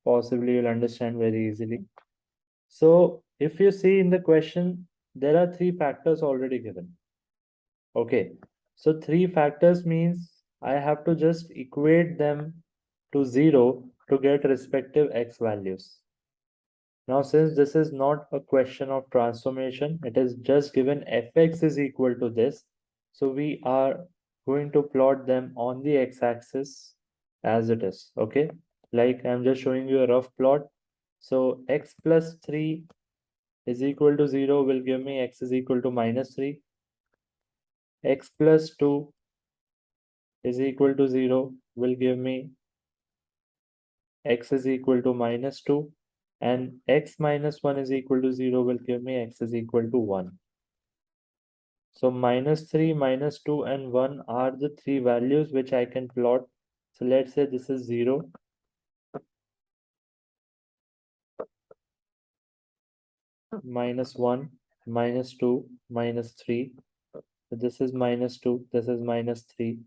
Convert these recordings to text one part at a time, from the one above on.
possibly you'll understand very easily. So if you see in the question, there are three factors already given. Okay, so three factors means I have to just equate them to 0 to get respective x values. Now, since this is not a question of transformation, it is just given fx is equal to this. So we are going to plot them on the x-axis as it is. Okay, like I'm just showing you a rough plot. So x plus 3 is equal to 0 will give me x is equal to minus 3. X plus 2 is equal to 0 will give me x is equal to minus 2, and x minus 1 is equal to 0 will give me x is equal to 1. So minus 3, minus 2 and 1 are the three values which I can plot. So let's say this is 0. Minus 1, minus 2, minus 3. So this is minus 2, this is minus 3,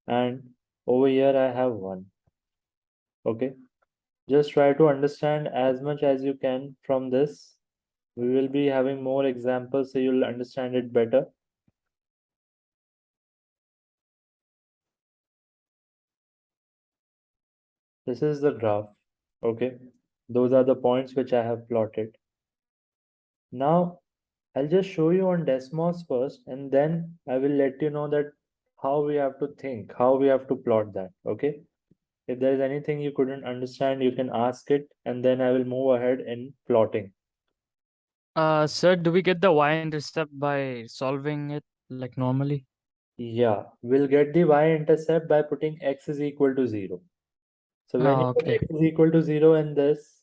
and over here I have 1. Okay. Just try to understand as much as you can from this. We will be having more examples so you'll understand it better. This is the graph. Okay. Those are the points which I have plotted. Now, I'll just show you on Desmos first, and then I will let you know that how we have to think, how we have to plot that. Okay. If there is anything you couldn't understand, you can ask it, and then I will move ahead in plotting. Sir, do we get the y-intercept by solving it like normally? Yeah, we'll get the y-intercept by putting x is equal to 0. So when you Oh, put okay. x is equal to 0 in this,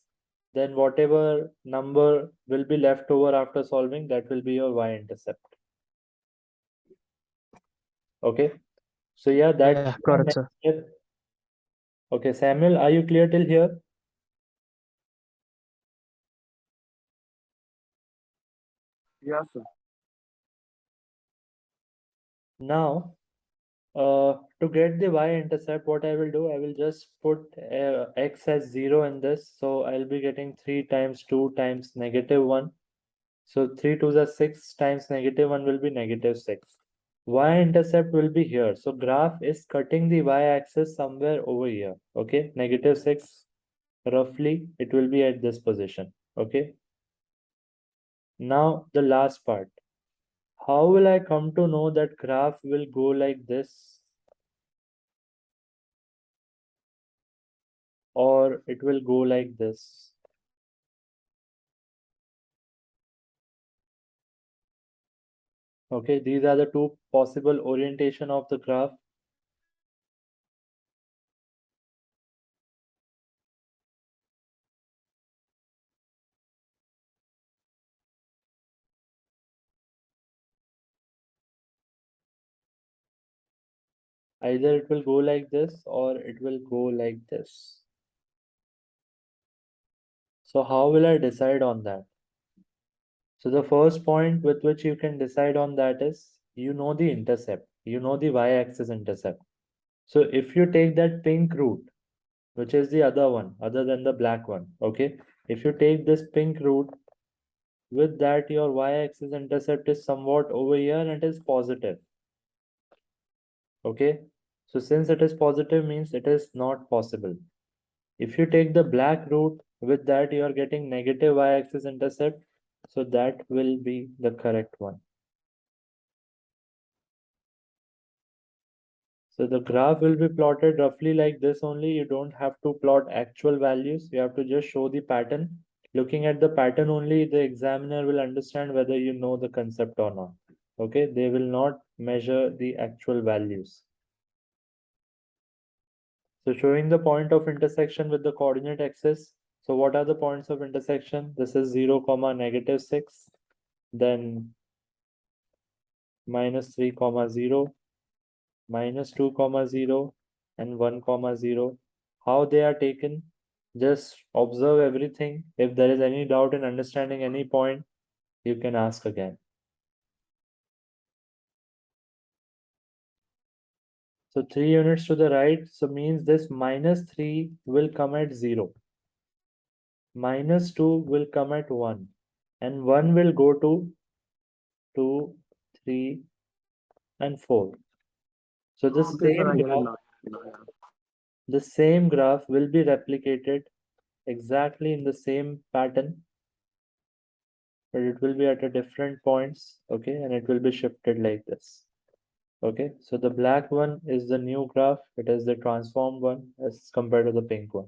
then whatever number will be left over after solving, that will be your y-intercept. Okay. So yeah, that's Yeah, the got it, next sir. step. Okay, Samuel, are you clear till here? Yes, sir. Now, to get the y-intercept, what I will do, I will just put x as 0 in this. So I'll be getting 3 times 2 times negative 1. So 3 to the 6 times negative 1 will be negative 6. Y-intercept will be here. So graph is cutting the y-axis somewhere over here. Okay, negative 6, roughly it will be at this position. Okay. Now the last part. How will I come to know that graph will go like this or it will go like this? Okay, these are the two possible orientation of the graph. Either it will go like this or it will go like this. So how will I decide on that? So the first point with which you can decide on that is you know the intercept, you know the y-axis intercept. So if you take that pink route, which is the other one, other than the black one, okay? If you take this pink route, with that your y-axis intercept is somewhat over here and it is positive, okay? So since it is positive means it is not possible. If you take the black route, with that you are getting negative y-axis intercept, so that will be the correct one. So the graph will be plotted roughly like this only. You don't have to plot actual values. You have to just show the pattern. Looking at the pattern only, the examiner will understand whether you know the concept or not. Okay, they will not measure the actual values. So showing the point of intersection with the coordinate axis. So what are the points of intersection? This is 0, negative 6, then minus 3, 0, minus 2, 0, and 1, 0. How they are taken? Just observe everything. If there is any doubt in understanding any point, you can ask again. So 3 units to the right, so means this minus 3 will come at 0. minus 2 will come at 1 and 1 will go to 2, 3 and 4. So the Okay, sir, I get it graph, now. Yeah. the same graph will be replicated exactly in the same pattern, but it will be at a different points, okay, and it will be shifted like this. Okay, so the black one is the new graph, it is the transformed one as compared to the pink one.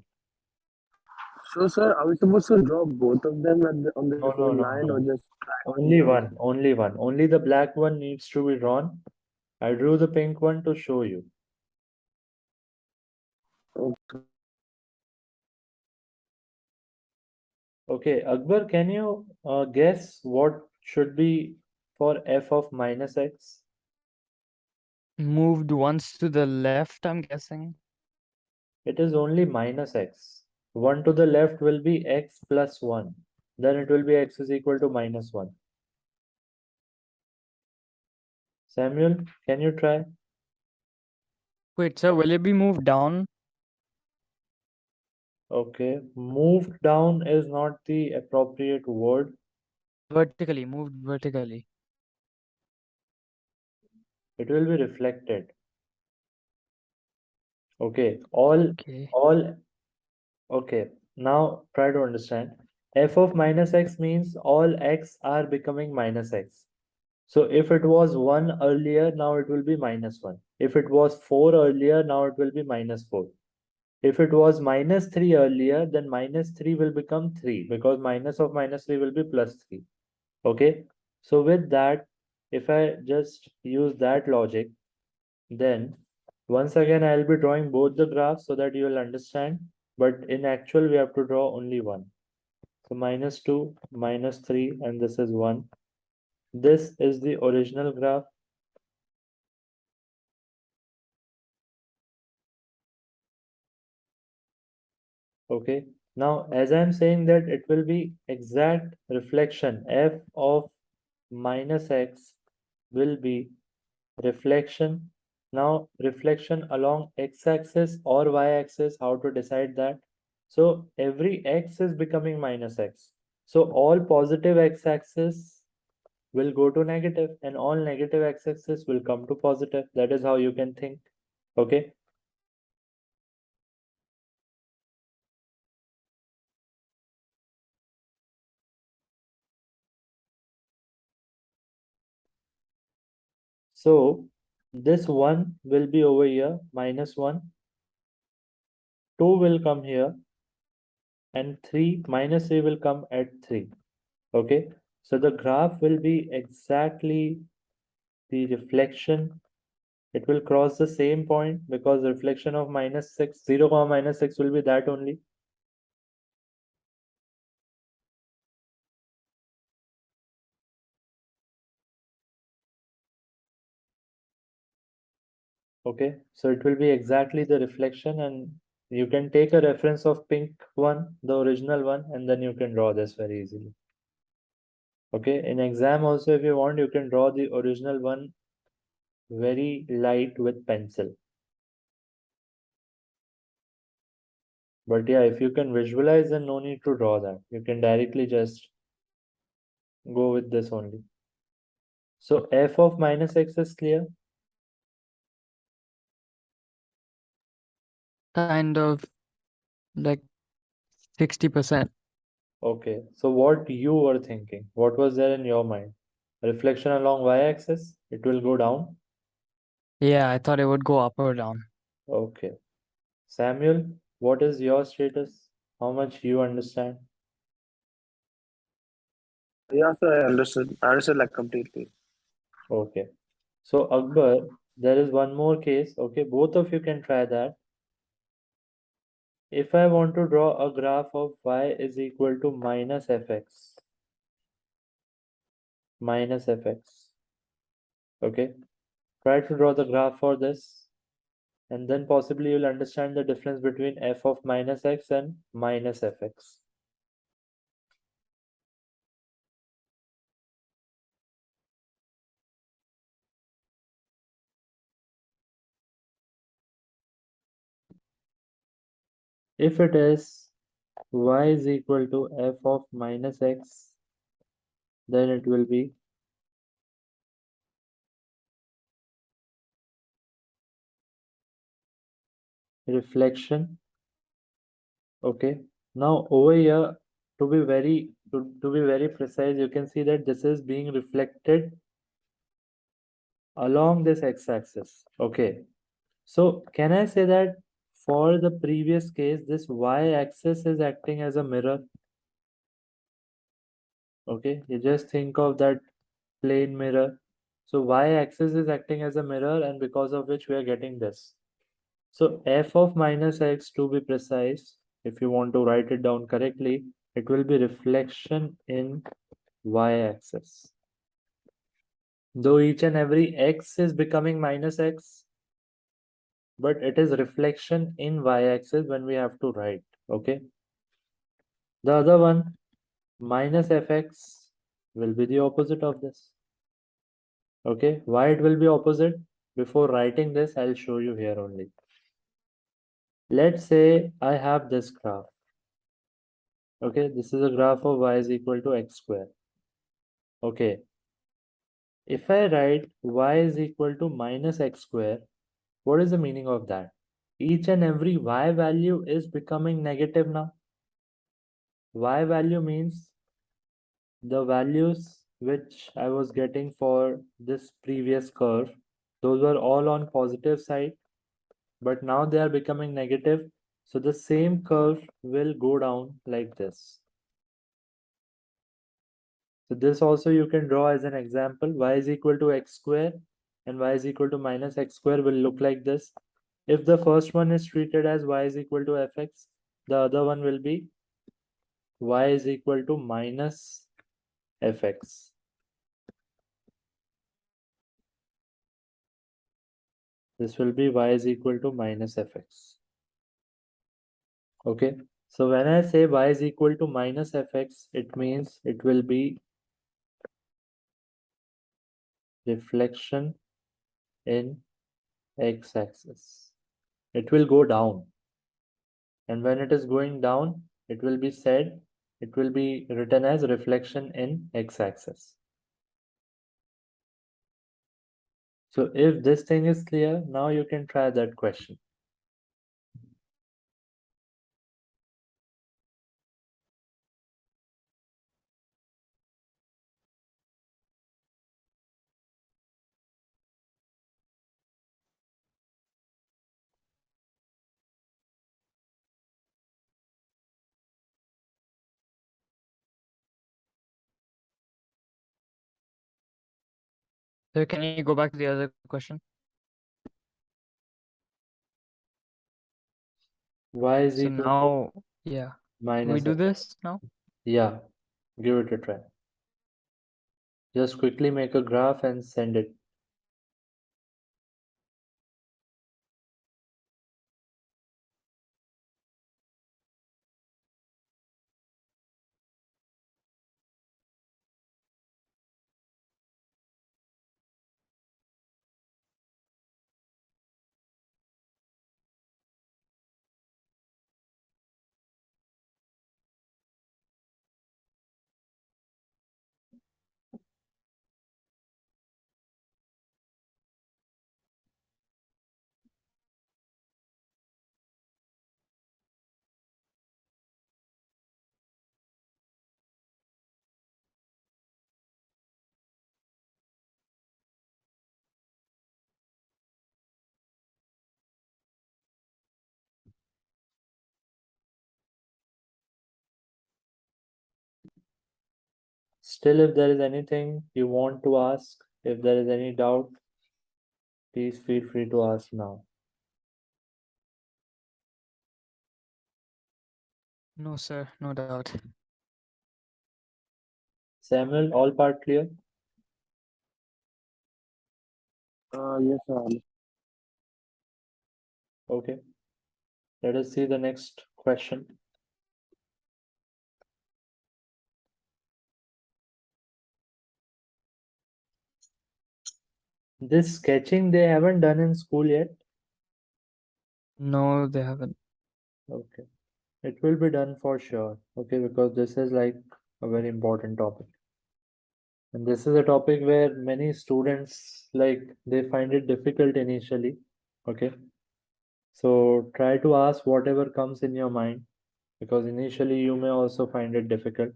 So, sir, are we supposed to draw both of them on the No, same line or no. just try Only one, only one. Only the black one needs to be drawn. I drew the pink one to show you. Okay. Okay, Akbar, can you guess what should be for f of minus x? Moved once to the left, I'm guessing. It is only minus x. 1 to the left will be x plus 1. Then it will be x is equal to minus 1. Samuel, can you try? Wait, sir, will it be moved down? Okay, moved down is not the appropriate word. Vertically, moved vertically. It will be reflected. Okay, Okay. okay. Now try to understand. F of minus x means all x are becoming minus x. So if it was 1 earlier, now it will be minus 1. If it was 4 earlier, now it will be minus 4. If it was minus 3 earlier, then minus 3 will become 3 because minus of minus 3 will be plus 3. Okay, so with that, if I just use that logic, then once again I'll be drawing both the graphs so that you will understand, but in actual we have to draw only one. So minus 2, minus 3, and this is 1. This is the original graph. Okay, now as I'm saying that it will be exact reflection, f of minus x will be reflection. Now reflection along x-axis or y-axis, how to decide that? So every x is becoming minus x. So all positive x-axis will go to negative and all negative x-axis will come to positive. That is how you can think. Okay. So this 1 will be over here, minus 1. 2 will come here and 3 minus 3 will come at 3. Okay, so the graph will be exactly the reflection. It will cross the same point because the reflection of minus 6, 0 comma minus 6 will be that only. Okay, so it will be exactly the reflection, and you can take a reference of pink one, the original one, and then you can draw this very easily. Okay, in exam also, if you want, you can draw the original one very light with pencil. But yeah, if you can visualize, then no need to draw that. You can directly just go with this only. So f of minus x is clear. Kind of like 60%. Okay, so what you were thinking? What was there in your mind? Reflection along y-axis, it will go down. Yeah, I thought it would go up or down. Okay. Samuel, what is your status? How much you understand? Yeah, sir, I understood. I understood like completely. Okay. So Akbar, there is one more case. Okay, both of you can try that. If I want to draw a graph of y is equal to minus fx, minus fx. Okay, try to draw the graph for this, and then possibly you'll understand the difference between f of minus x and minus fx. If it is y is equal to f of minus x, then it will be reflection. Okay, now over here, to be very precise, you can see that this is being reflected along this x-axis. Okay, so can I say that for the previous case, this y-axis is acting as a mirror? Okay, you just think of that plane mirror. So y-axis is acting as a mirror, and because of which we are getting this. So f of minus x, to be precise, if you want to write it down correctly, it will be reflection in y-axis. Though each and every x is becoming minus x, but it is reflection in y-axis when we have to write. Okay. The other one, minus fx, will be the opposite of this. Okay. Why it will be opposite? Before writing this, I'll show you here only. Let's say I have this graph. Okay, this is a graph of y is equal to x square. Okay, if I write y is equal to minus x square, what is the meaning of that? Each and every y value is becoming negative now. Y value means the values which I was getting for this previous curve, those were all on positive side, but now they are becoming negative. So the same curve will go down like this. So this also you can draw as an example. Y is equal to x square and y is equal to minus x square will look like this. If the first one is treated as y is equal to fx, the other one will be y is equal to minus fx. This will be y is equal to minus fx. Okay, so when I say y is equal to minus fx, it means it will be reflection in x-axis. It will go down, and when it is going down, it will be written as reflection in x-axis. So if this thing is clear, now you can try that question. So can you go back to the other question? Y is So equal to now, yeah, we minus do fx. this now? Yeah, give it a try. Just quickly make a graph and send it. Still, if there is anything you want to ask, if there is any doubt, please feel free to ask now. No, sir, no doubt. Samuel, all part clear? Yes, sir. Okay. Let us see the next question. This sketching they haven't done in school yet. No, they haven't. Okay. It will be done for sure, okay, because this is like a very important topic. And this is a topic where many students like they find it difficult initially, okay? So try to ask whatever comes in your mind because initially you may also find it difficult.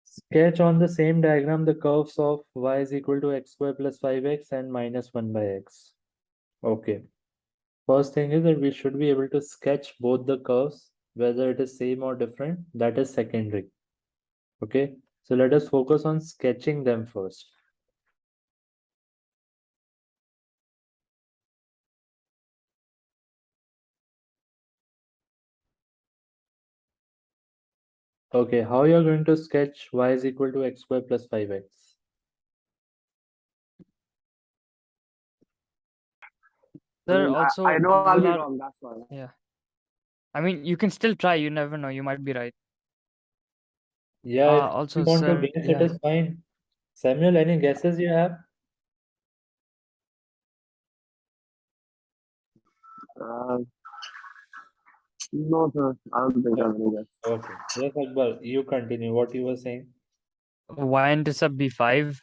Sketch on the same diagram the curves of y is equal to x square plus 5x and minus 1 by x. Okay. First thing is that we should be able to sketch both the curves, whether it is same or different, that is secondary. Okay. So let us focus on sketching them first. Okay, how you are going to sketch y is equal to x square plus 5x? Sir, I also know I'll be Mular, wrong, that's why. yeah. I mean, you can still try. You never know. You might be right. Yeah, if you Also, want to sir, guess, it yeah. is fine. Samuel, any guesses you have? Uh, no, sir. I don't think I have any guess. Okay. Yes, Akbar, you continue what you were saying. Y-intercept be 5.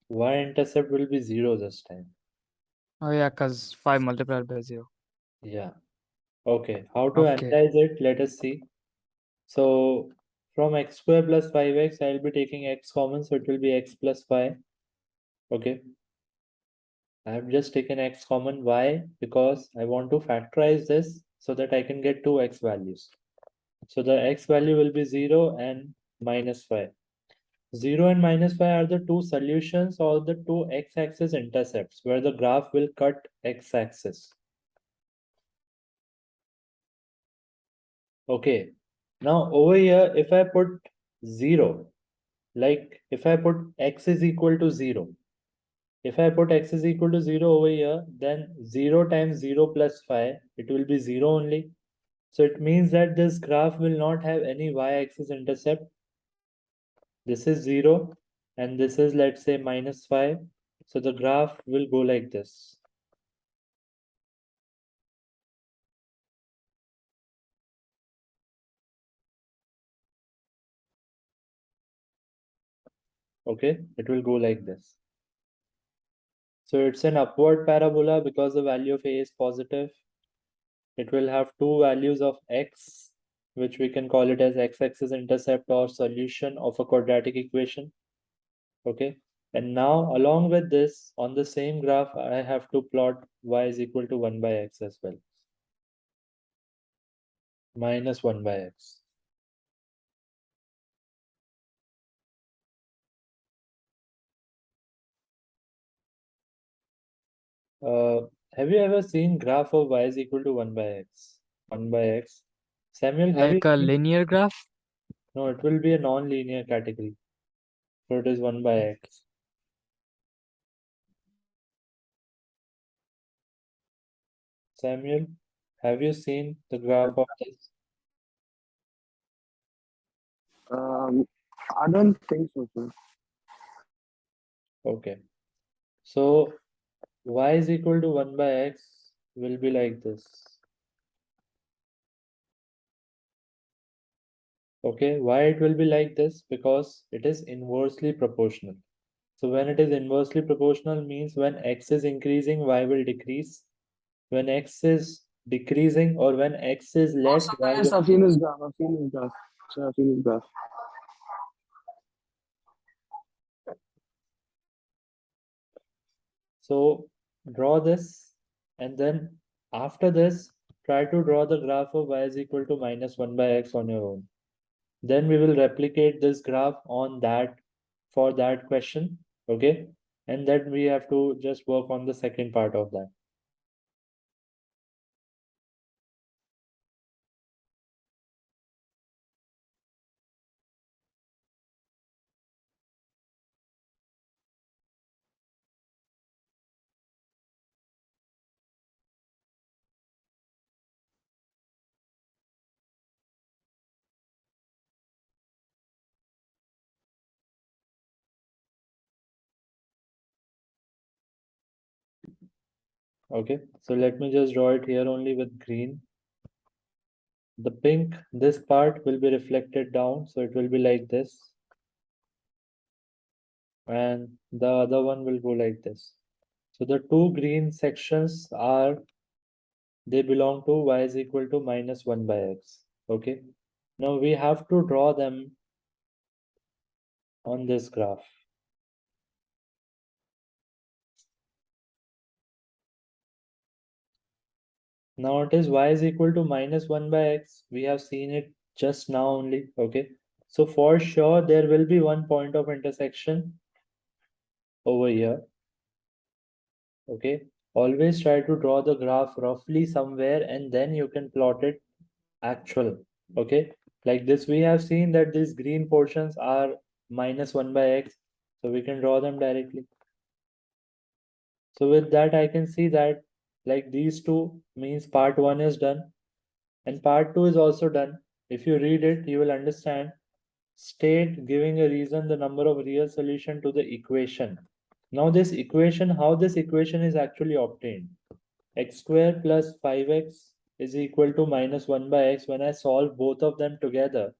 Y-intercept will be 0 this time. Oh, yeah, because 5 multiplied by 0. Yeah. Okay. How to Okay. analyze it? Let us see. So from x square plus 5x, I'll be taking x common, so it will be x plus 5. Okay. I have just taken x common. Why? Because I want to factorize this so that I can get two x values. So the x value will be 0 and minus 5. 0 and minus 5 are the two solutions or the two x-axis intercepts where the graph will cut x-axis. Okay. Now over here, if I put 0, like if I put x is equal to 0, if I put x is equal to 0 over here, then 0 times 0 plus 5, it will be 0 only. So it means that this graph will not have any y-axis intercept. This is 0 and this is, let's say, minus 5. So the graph will go like this. Okay, it will go like this. So it's an upward parabola because the value of a is positive. It will have two values of x, which we can call it as x-axis intercept or solution of a quadratic equation. Okay, and now along with this, on the same graph, I have to plot y is equal to 1 by x as well. Minus 1 by x. Uh, have you ever seen graph of y is equal to 1 by x? 1 by x. Samuel, have you Like a seen? linear graph? No, it will be a non-linear category. So it is 1 by x. Samuel, have you seen the graph of this? Um, I don't think so, sir. Okay. So y is equal to 1 by x will be like this. Okay, why it will be like this? Because it is inversely proportional. So when it is inversely proportional means when x is increasing, y will decrease. When x is decreasing or when x is Oh, less, sir, y yes, will. I've seen this graph. I've seen this graph. Sir, I've seen this graph. So draw this and then after this, try to draw the graph of y is equal to minus 1 by x on your own. Then we will replicate this graph on that for that question. Okay. And then we have to just work on the second part of that. Okay, so let me just draw it here only with green. The pink, this part will be reflected down, so it will be like this. And the other one will go like this. So the two green sections are, they belong to y is equal to minus 1 by x. Okay, now we have to draw them on this graph. Now it is y is equal to minus 1 by x. We have seen it just now only. Okay, so for sure there will be one point of intersection over here. Okay, always try to draw the graph roughly somewhere and then you can plot it actual. Okay, like this we have seen that these green portions are minus 1 by x, so we can draw them directly. So with that I can see that like these two means part 1 is done and part 2 is also done. If you read it you will understand. State giving a reason the number of real solution to the equation. Now this equation, how this equation is actually obtained? X square plus 5x is equal to minus 1 by x. When I solve both of them together,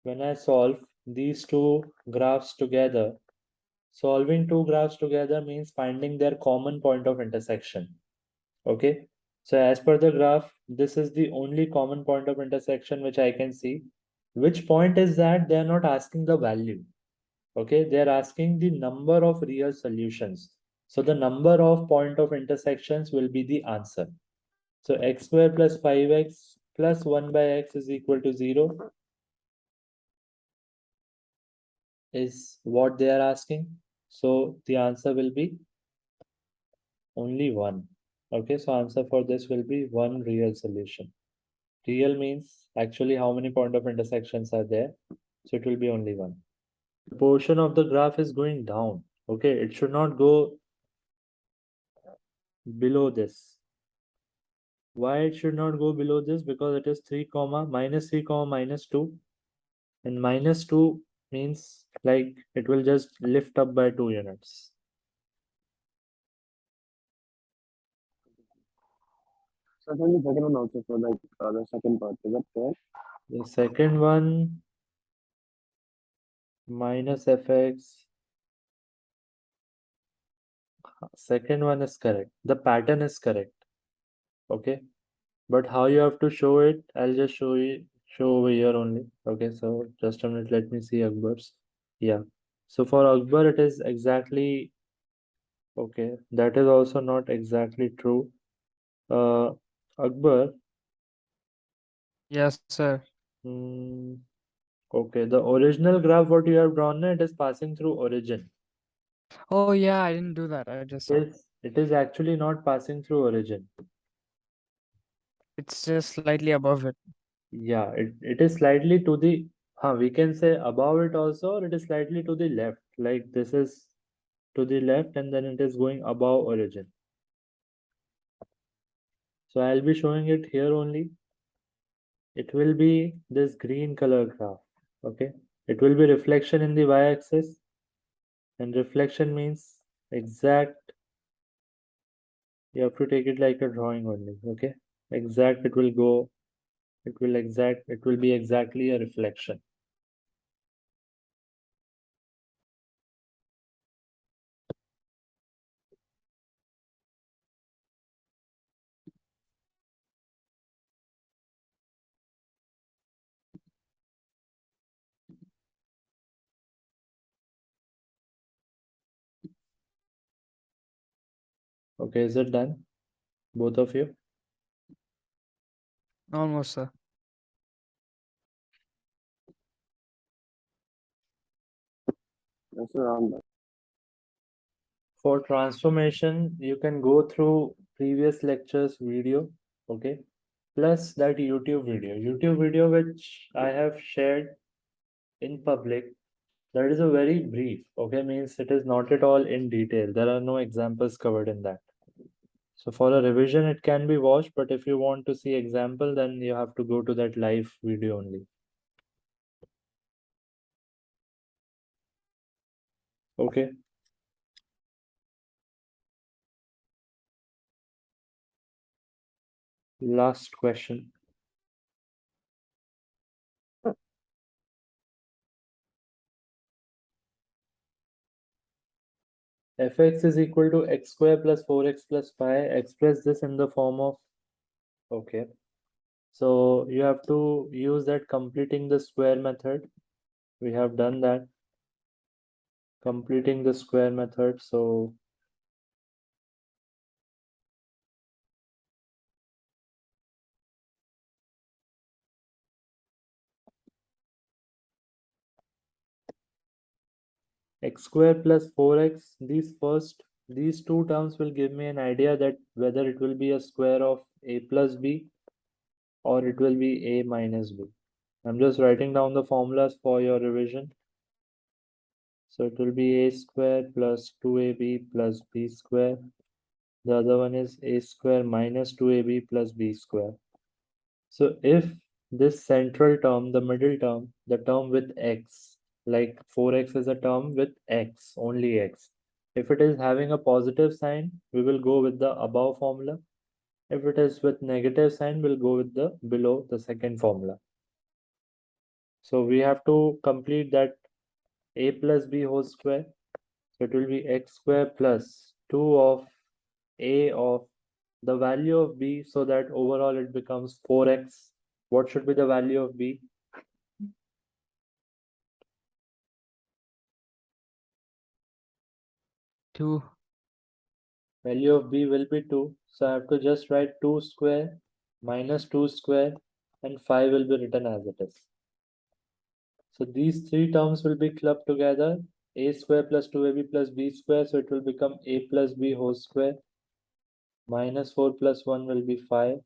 when I solve these two graphs together, solving two graphs together means finding their common point of intersection. Okay, so as per the graph, this is the only common point of intersection which I can see. Which point is that? They are not asking the value. Okay, they are asking the number of real solutions. So the number of point of intersections will be the answer. So x square plus 5x plus 1 by x is equal to 0 is what they are asking. So the answer will be only 1. Okay, so answer for this will be 1 real solution. Real means actually how many point of intersections are there. So it will be only 1. The portion of the graph is going down. Okay, it should not go below this. Why it should not go below this? Because it is 3 comma minus 3 comma minus 2 and minus 2 means like it will just lift up by 2 units. So then the second one also for like the second part, is that correct? The second one minus fx, second one is correct. The pattern is correct. Okay, but how you have to show it, I'll just show over here only. Okay, so just a minute, let me see Akbar's. Yeah, so for Akbar it is exactly okay, that is also not exactly true. Akbar, Yes, sir. okay, the original graph what you have drawn, it is passing through origin. Oh yeah, I didn't do that. I just saw. It is actually not passing through origin. It's just slightly above it. Yeah, it is slightly to the, we can say above it also, or it is slightly to the left. Like this is to the left and then it is going above origin. So I'll be showing it here only. It will be this green color graph. Okay. It will be reflection in the y-axis, and reflection means exact. You have to take it like a drawing only. Okay. Exact, it will go, it will be exactly a reflection. Okay, is it done? Both of you? Almost, sir. Yes, sir, I'm done. For transformation, you can go through previous lectures video, okay, plus that YouTube video which I have shared in public. That is a very brief, okay, means it is not at all in detail. There are no examples covered in that. So for a revision, it can be watched, but if you want to see example, then you have to go to that live video only. Okay. Last question. Fx is equal to x square plus 4x plus 5. Express this in the form of, okay. So you have to use that completing the square method. We have done that. Completing the square method. So x square plus 4x, these two terms will give me an idea that whether it will be a square of a plus b or it will be a minus b. I'm just writing down the formulas for your revision. So it will be a square plus 2ab plus b square. The other one is a square minus 2ab plus b square. So if this central term, the middle term, the term with x, like 4x is a term with x, only x. If it is having a positive sign, we will go with the above formula. If it is with negative sign, we'll go with the below the second formula. So we have to complete that a plus b whole square. So it will be x square plus 2 of a of the value of b, so that overall it becomes 4x. What should be the value of b? 2. Value of b will be 2. So I have to just write 2 square minus 2 square and 5 will be written as it is. So these three terms will be clubbed together. A square plus 2ab plus b square. So it will become a plus b whole square. Minus 4 plus 1 will be 5.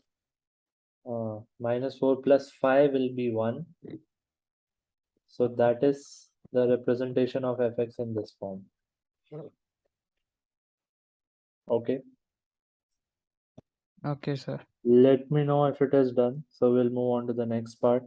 Minus 4 plus 5 will be 1. So that is the representation of fx in this form. Okay. Okay, sir. Let me know if it is done. So we'll move on to the next part.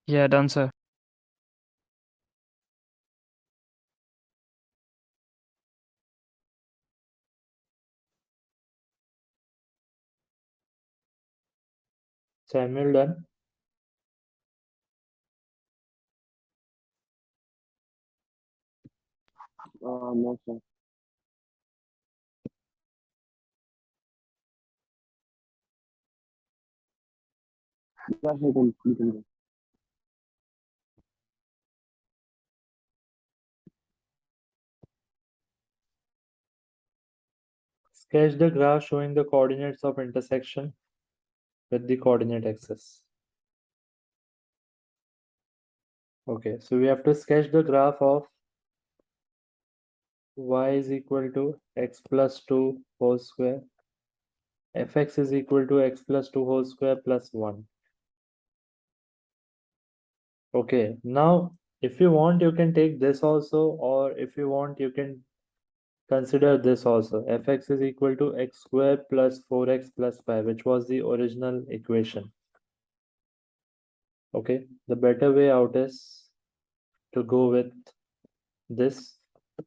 Yeah, done, sir. Samuel, done? No, sir. Yes, you can go. Sketch the graph showing the coordinates of intersection with the coordinate axis. Okay, so we have to sketch the graph of y is equal to x plus 2 whole square. Fx is equal to x plus 2 whole square plus 1. Okay, now if you want, you can take this also, or if you want, you can consider this also. Fx is equal to x square plus 4x plus 5, which was the original equation. Okay, the better way out is to go with this,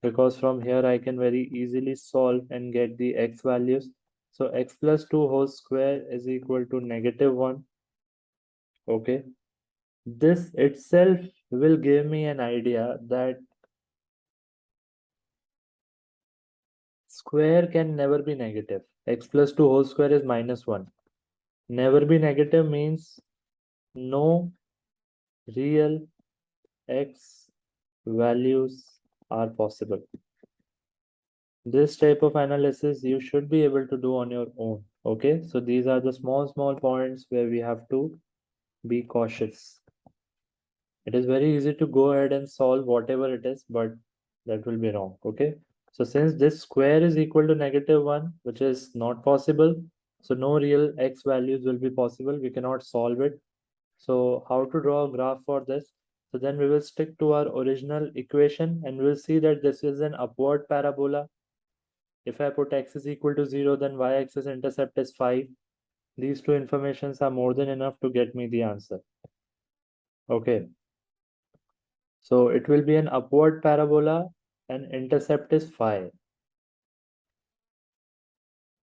because from here I can very easily solve and get the x values. So x plus 2 whole square is equal to -1. Okay, this itself will give me an idea that square can never be negative. X plus 2 whole square is -1. Never be negative means no real x values are possible. This type of analysis you should be able to do on your own. Okay, so these are the small points where we have to be cautious. It is very easy to go ahead and solve whatever it is, but that will be wrong. Okay, so since this square is equal to -1, which is not possible, so no real x values will be possible, we cannot solve it. So how to draw a graph for this? So then we will stick to our original equation and we'll see that this is an upward parabola. If I put x is equal to 0, then y-axis intercept is 5. These two informations are more than enough to get me the answer. Okay. So it will be an upward parabola and intercept is 5.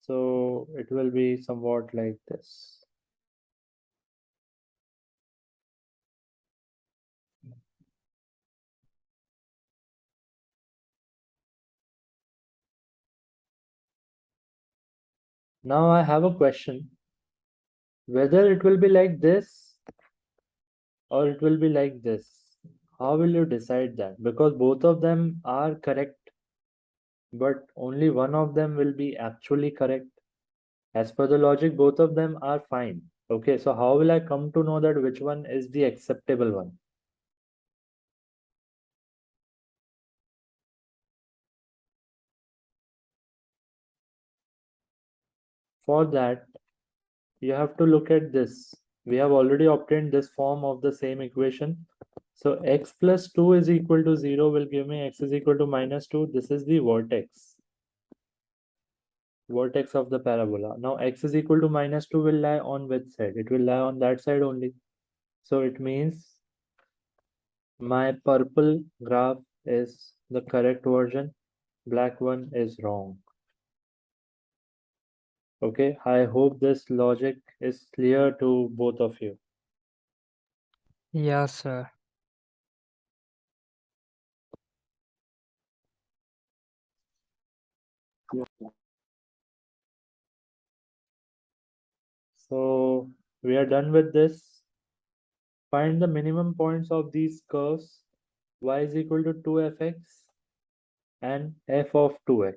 So it will be somewhat like this. Now I have a question. Whether it will be like this or it will be like this. How will you decide that? Because both of them are correct, but only one of them will be actually correct. As per the logic, both of them are fine. Okay, so how will I come to know that which one is the acceptable one? For that, you have to look at this. We have already obtained this form of the same equation. So x plus 2 is equal to 0 will give me x is equal to minus 2. This is the vertex of the parabola. Now x is equal to minus 2 will lie on which side? It will lie on that side only. So it means my purple graph is the correct version, black one is wrong. Okay, I hope this logic is clear to both of you. Yeah, sir. So we are done with this. Find the minimum points of these curves. Y is equal to 2fx and f of 2x.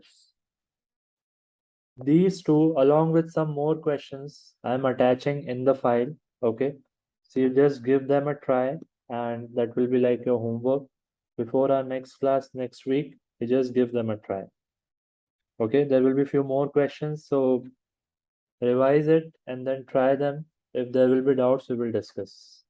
These two, along with some more questions, I'm attaching in the file. Okay, so you just give them a try, and that will be like your homework. Before our next class next week, you just give them a try. Okay, there will be few more questions, so revise it and then try them. If there will be doubts, we will discuss.